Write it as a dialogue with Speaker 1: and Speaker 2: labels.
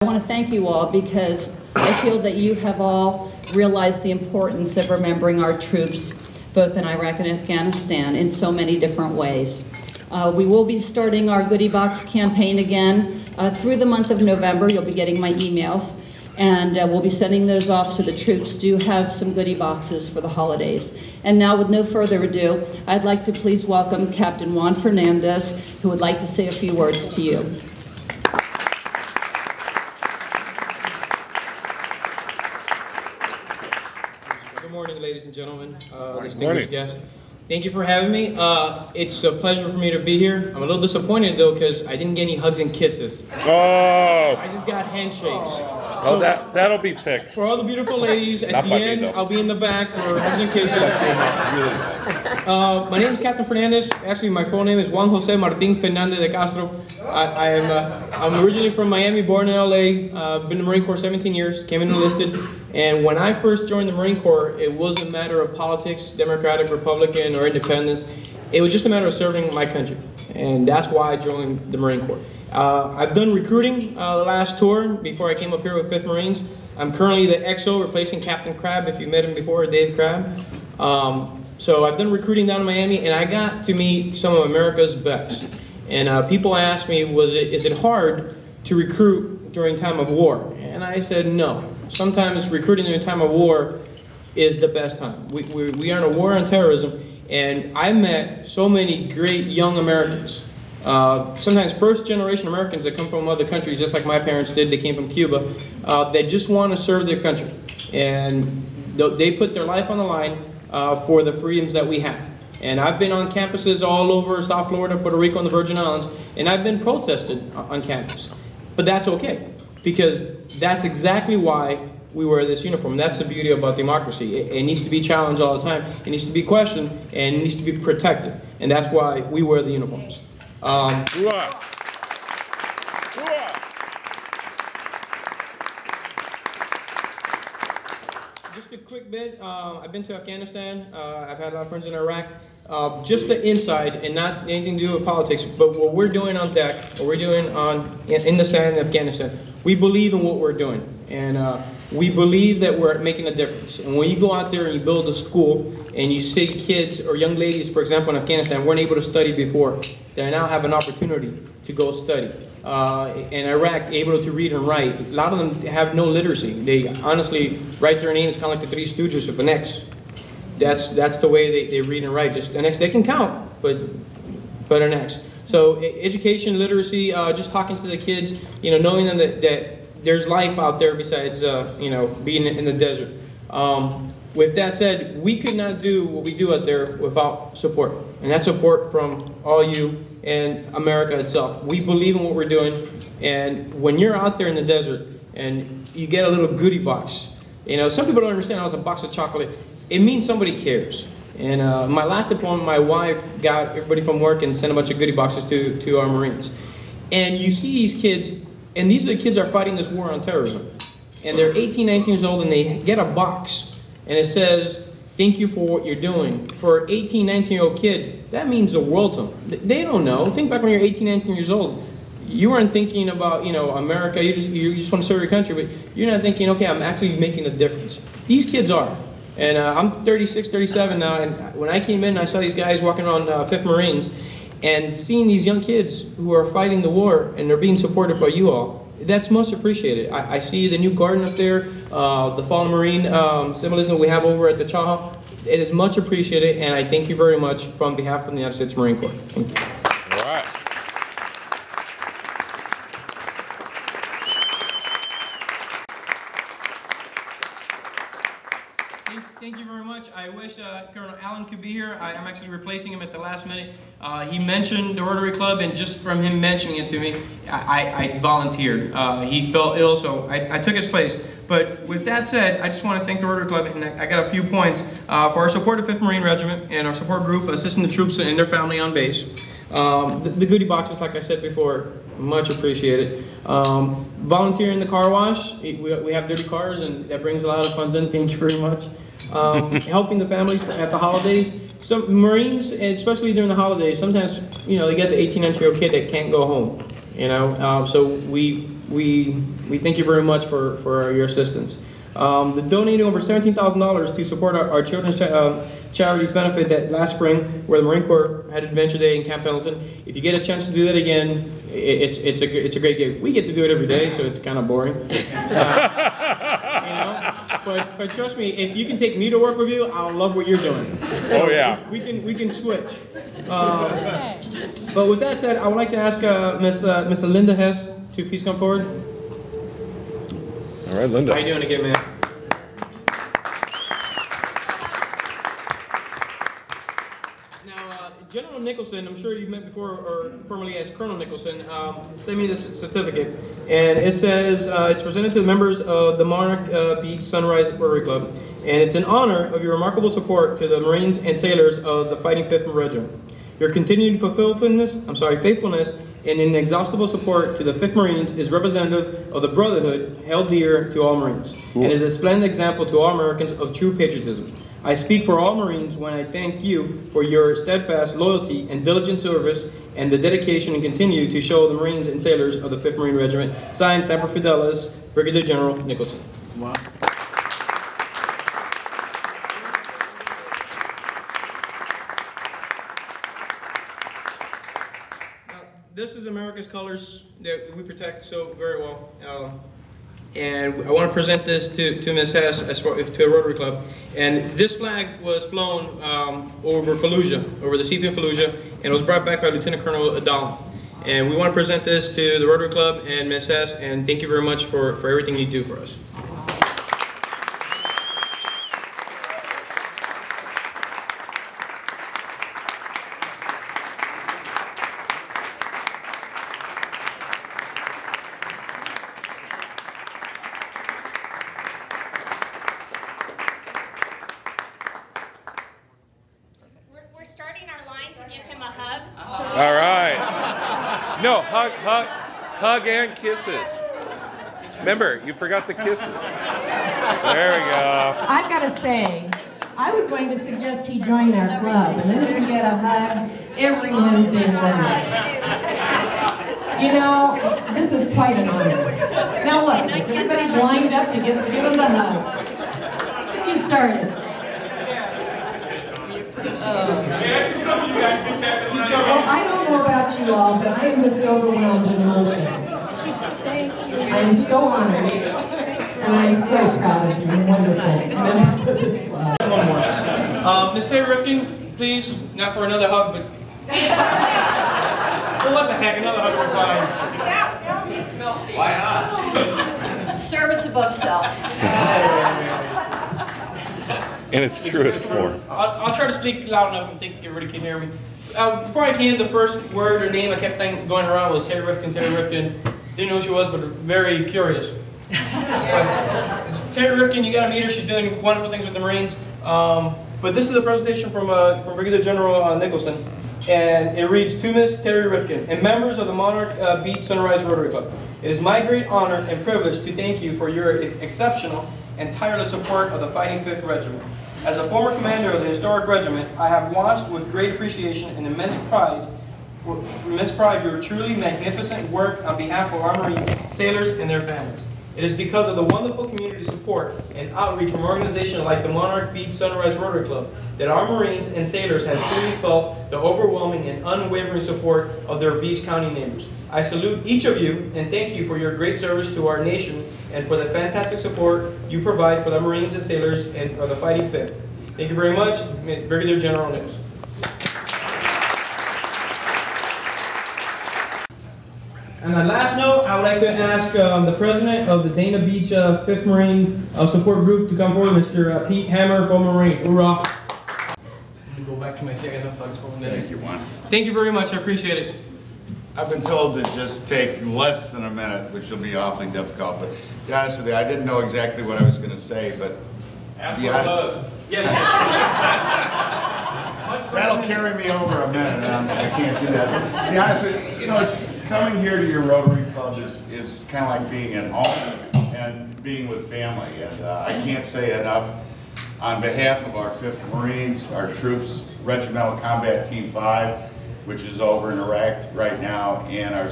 Speaker 1: I want to thank you all because I feel that you have all realized the importance of remembering our troops both in Iraq and Afghanistan in so many different ways. We will be starting our goodie box campaign again through the month of November. You'll be getting my emails, and we'll be sending those off so the troops do have some goodie boxes for the holidays. And now, with no further ado, I'd like to please welcome Captain Juan Fernadez, who would like to say a few words to you.
Speaker 2: Good morning, ladies and gentlemen, distinguished guests. Thank you for having me. It's a pleasure for me to be here. I'm a little disappointed though because I didn't get any hugs and kisses.
Speaker 3: Oh!
Speaker 2: I just got handshakes.
Speaker 3: Oh, that'll be fixed.
Speaker 2: For all the beautiful ladies, at the end, I'll be in the back for hugs and kisses. My name is Captain Fernadez. Actually, my full name is Juan Jose Martin Fernandez de Castro. I'm originally from Miami, born in LA. Been in the Marine Corps 17 years, came in enlisted. And when I first joined the Marine Corps, it wasn't a matter of politics, Democratic, Republican, or independence. It was just a matter of serving my country. And that's why I joined the Marine Corps. I've done recruiting the last tour before I came up here with 5th Marines. I'm currently the XO replacing Captain Crab, if you met him before, Dave Crab. So I've done recruiting down in Miami, and I got to meet some of America's best. And people asked me, is it hard to recruit during time of war? And I said, no. Sometimes recruiting during time of war is the best time. We are in a war on terrorism, and I met so many great young Americans. Sometimes first-generation Americans that come from other countries, just like my parents did. They came from Cuba. They just want to serve their country, and they put their life on the line for the freedoms that we have. And I've been on campuses all over South Florida, Puerto Rico, and the Virgin Islands, and I've been protested on campus. But that's okay, because that's exactly why we wear this uniform. That's the beauty about democracy. It needs to be challenged all the time. It needs to be questioned, and it needs to be protected. And that's why we wear the uniforms. Just a quick bit, I've been to Afghanistan, I've had a lot of friends in Iraq. Just the inside, and not anything to do with politics, but what we're doing on deck, what we're doing in the sand in Afghanistan, we believe in what we're doing. And we believe that we're making a difference. And when you go out there and you build a school, and you see kids or young ladies, for example, in Afghanistan, weren't able to study before, they now have an opportunity to go study. In Iraq, able to read and write. A lot of them have no literacy. They honestly write their names kind of like the Three Stooges with an X. That's the way they read and write. Just an X. They can count, but an X. So education, literacy, just talking to the kids, knowing them that there's life out there besides being in the desert. With that said, we could not do what we do out there without support. And that's support from all you and America itself. We believe in what we're doing. And when you're out there in the desert and you get a little goodie box, some people don't understand how it's a box of chocolate. It means somebody cares. And my last deployment, my wife got everybody from work and sent a bunch of goodie boxes to our Marines. And you see these kids, and these are the kids that are fighting this war on terrorism. And they're 18, 19 years old, and they get a box. And it says, thank you for what you're doing. For an 18, 19-year-old kid, that means the world to them. They don't know. Think back when you're 18, 19 years old. You weren't thinking about, America. You just want to serve your country. But you're not thinking, okay, I'm actually making a difference. These kids are. And I'm 36, 37 now. And when I came in, I saw these guys walking around 5th Marines. And seeing these young kids who are fighting the war and they're being supported by you all, that's most appreciated. I see the new garden up there, the fallen Marine symbolism that we have over at the Chaha. It is much appreciated, and I thank you very much from behalf of the United States Marine Corp. Thank you.
Speaker 3: All right.
Speaker 2: Thank you very much. I wish Colonel Allen could be here. I'm actually replacing him at the last minute. He mentioned the Rotary Club, and just from him mentioning it to me, I volunteered. He felt ill, so I took his place. But with that said, I just want to thank the Rotary Club, and I got a few points for our support of 5th Marine Regiment and our support group assisting the troops and their family on base. The goodie boxes, like I said before, much appreciated. Volunteering the car wash, we have dirty cars, and that brings a lot of funds in. Thank you very much. Helping the families at the holidays. Some Marines, especially during the holidays, sometimes they get the 18, 19-year-old kid that can't go home. So we we thank you very much for your assistance. The donating over $17,000 to support our children's charities benefit that last spring, where the Marine Corp had Adventure Day in Camp Pendleton. If you get a chance to do that again, it's a great game. We get to do it every day, so it's kind of boring. But trust me, if you can take me to work with you, I'll love what you're doing. So we can switch. But with that said, I would like to ask Miss Linda Hess to please come forward.
Speaker 3: All right, Linda.
Speaker 2: How you doing again, man? Now, General Nicholson, I'm sure you've met before, or formerly as Colonel Nicholson, sent me this certificate, and it says it's presented to the members of the Monarch Beach Sunrise Rotary Club, and it's in honor of your remarkable support to the Marines and sailors of the Fighting Fifth Regiment. Your continued faithfulness and inexhaustible support to the 5th Marines is representative of the brotherhood held dear to all Marines, and is a splendid example to all Americans of true patriotism. I speak for all Marines when I thank you for your steadfast loyalty and diligent service and the dedication and continue to show the Marines and sailors of the 5th Marine Regiment. Signed, Semper Fidelis, Brigadier General Nicholson.
Speaker 4: Wow.
Speaker 2: This is America's colors that we protect so very well. And I want to present this to Ms. Hess to a Rotary Club. And this flag was flown over Fallujah, over the seafield Fallujah, and it was brought back by Lieutenant Colonel Adal. And we want to present this to the Rotary Club and Ms. Hess, and thank you very much for everything you do for us.
Speaker 5: Starting our line to give him a hug.
Speaker 3: All right. No, hug and kisses. Remember, you forgot the kisses. There we go.
Speaker 6: I've got to say, I was going to suggest he join our club, and then he can get a hug every Wednesday morning. You know, this is quite an honor. Now look, everybody's lined up to give him the hug. Get you started. Well, I don't know about you all, but I am just overwhelmed with emotion. Thank you. I am so honored, and I am so proud of you. You're wonderful members of this club.
Speaker 2: One more. Ms. Terry Rifkin, please, not for another hug, but... well, what the heck, another hug would be fine.
Speaker 7: Why not? Service above self.
Speaker 3: In its truest form.
Speaker 2: I'll try to speak loud enough and think everybody can hear me. Before I came, the first word or name I kept going around was Terry Rifkin, Terry Rifkin. Didn't know who she was, but very curious. Terry Rifkin, you gotta meet her. She's doing wonderful things with the Marines. But this is a presentation from Brigadier General Nicholson. And it reads, to Miss Terry Rifkin and members of the Monarch Beach Sunrise Rotary Club. It is my great honor and privilege to thank you for your exceptional and tireless support of the Fighting Fifth Regiment. As a former commander of the historic regiment, I have watched with great appreciation and immense pride your truly magnificent work on behalf of our Marines, sailors, and their families. It is because of the wonderful community support and outreach from organizations like the Monarch Beach Sunrise Rotary Club that our Marines and sailors have truly felt the overwhelming and unwavering support of their Beach County neighbors. I salute each of you and thank you for your great service to our nation and for the fantastic support you provide for the Marines and sailors and the Fighting Fifth. Thank you very much, Brigadier General Nicholson. And on last note, I would like to ask the president of the Dana Beach 5th Marine Support Group to come forward, Mr. Pete Hammer, former Marine. Hoorah! Let me go back to my second hugs for a minute.
Speaker 4: Thank you, Juan.
Speaker 2: Thank you very much. I appreciate it.
Speaker 4: I've been told to just take less than a minute, which will be awfully difficult. But to be honest with you, I didn't know exactly what I was going to say, but
Speaker 2: ask for hugs. Yes.
Speaker 4: That'll carry me over a minute, and I can't do that. To be honest with you, it's coming here to your Rotary Club is kind of like being at home and being with family. And I can't say enough on behalf of our 5th Marines, our troops, Regimental Combat Team 5, which is over in Iraq right now, and our